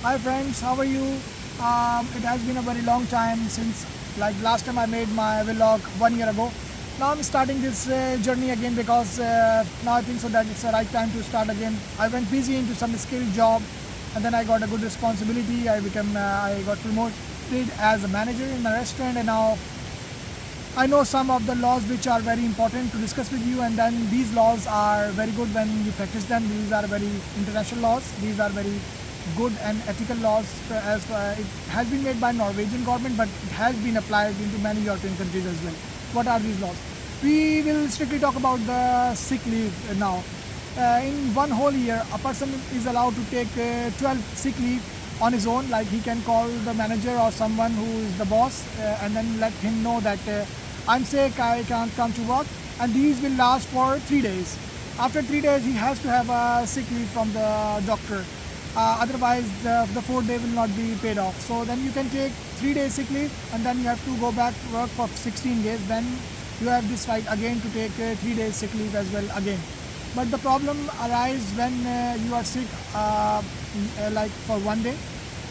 Hi friends, how are you? It has been a very long time since last time I made my vlog 1 year ago. Now I'm starting this journey again because now I think so that it's the right time to start again. I went busy into some skill job and then I got a good responsibility. I got promoted as a manager in a restaurant, and now I know some of the laws which are very important to discuss with you, and then these laws are very good when you practice them. These are very international laws. These are very good and ethical laws, as it has been made by Norwegian government, but it has been applied into many European countries as well. What are these laws? We will strictly talk about the sick leave now. In one whole year, a person is allowed to take 12 sick leave on his own. Like, he can call the manager or someone who is the boss and then let him know that I'm sick, I can't come to work, and these will last for 3 days. After 3 days, he has to have a sick leave from the doctor. Otherwise, the 4th day will not be paid off. So then you can take 3 days sick leave, and then you have to go back to work for 16 days. Then you have this right again to take 3 days sick leave as well again. But the problem arises when you are sick like for 1 day,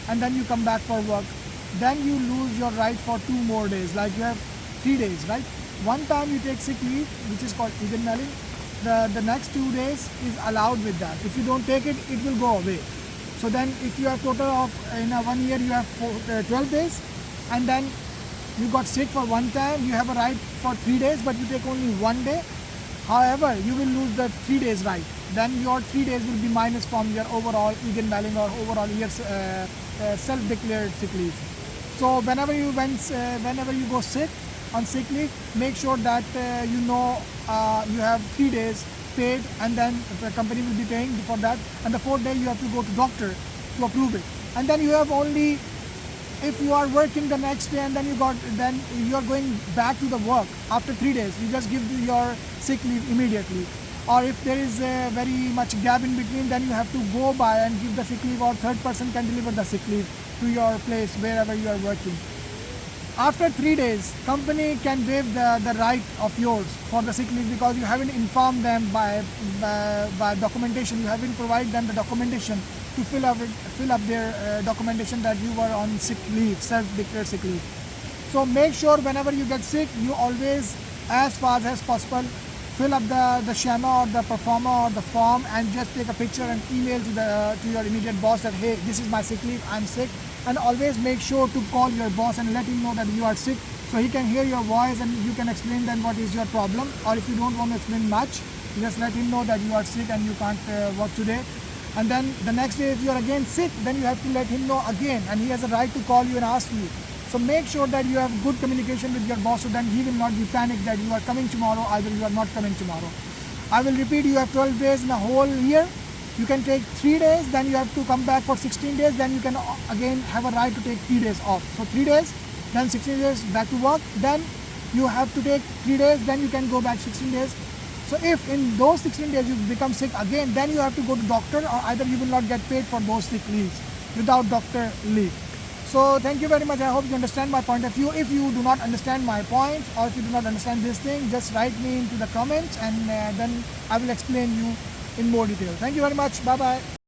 and then you come back for work. Then you lose your right for 2 more days. Like, you have 3 days, right? One time you take sick leave, which is called egenmelding. The next 2 days is allowed with that. If you don't take it, it will go away. So then if you have total of in a 1 year you have 12 days, and then you got sick for one time, you have a right for 3 days, but you take only 1 day. However, you will lose the 3 days right. Then your 3 days will be minus from your overall egenmelding or overall year's self-declared sick leave. So whenever you go sick on sick leave, make sure that you have 3 days paid, and then the company will be paying for that. And the 4th day you have to go to doctor to approve it. And then you have only, if you are working the next day and then you are going back to the work after 3 days, you just give your sick leave immediately. Or if there is very much gap in between, then you have to go by and give the sick leave, or third person can deliver the sick leave to your place wherever you are working. After 3 days, company can waive the right of yours for the sick leave, because you haven't informed them by documentation. You haven't provided them the documentation to fill up their documentation that you were on sick leave, self-declared sick leave. So make sure whenever you get sick, you always, as fast as possible, fill up the schema or the performer or the form, and just take a picture and email to your immediate boss that, hey, this is my sick leave, I'm sick. And always make sure to call your boss and let him know that you are sick, so he can hear your voice and you can explain then what is your problem. Or if you don't want to explain much, just let him know that you are sick and you can't work today. And then the next day, if you are again sick, then you have to let him know again, and he has a right to call you and ask you. So make sure that you have good communication with your boss, so then he will not be panicked that you are coming tomorrow, either you are not coming tomorrow. I will repeat, you have 12 days in a whole year. You can take 3 days, then you have to come back for 16 days, then you can again have a right to take 3 days off. So 3 days, then 16 days back to work, then you have to take 3 days, then you can go back 16 days. So if in those 16 days you become sick again, then you have to go to doctor, or either you will not get paid for those sick leaves without doctor leave. So thank you very much. I hope you understand my point of view. If you do not understand my point, or if you do not understand this thing, just write me into the comments, and then I will explain you in more detail. Thank you very much. Bye bye.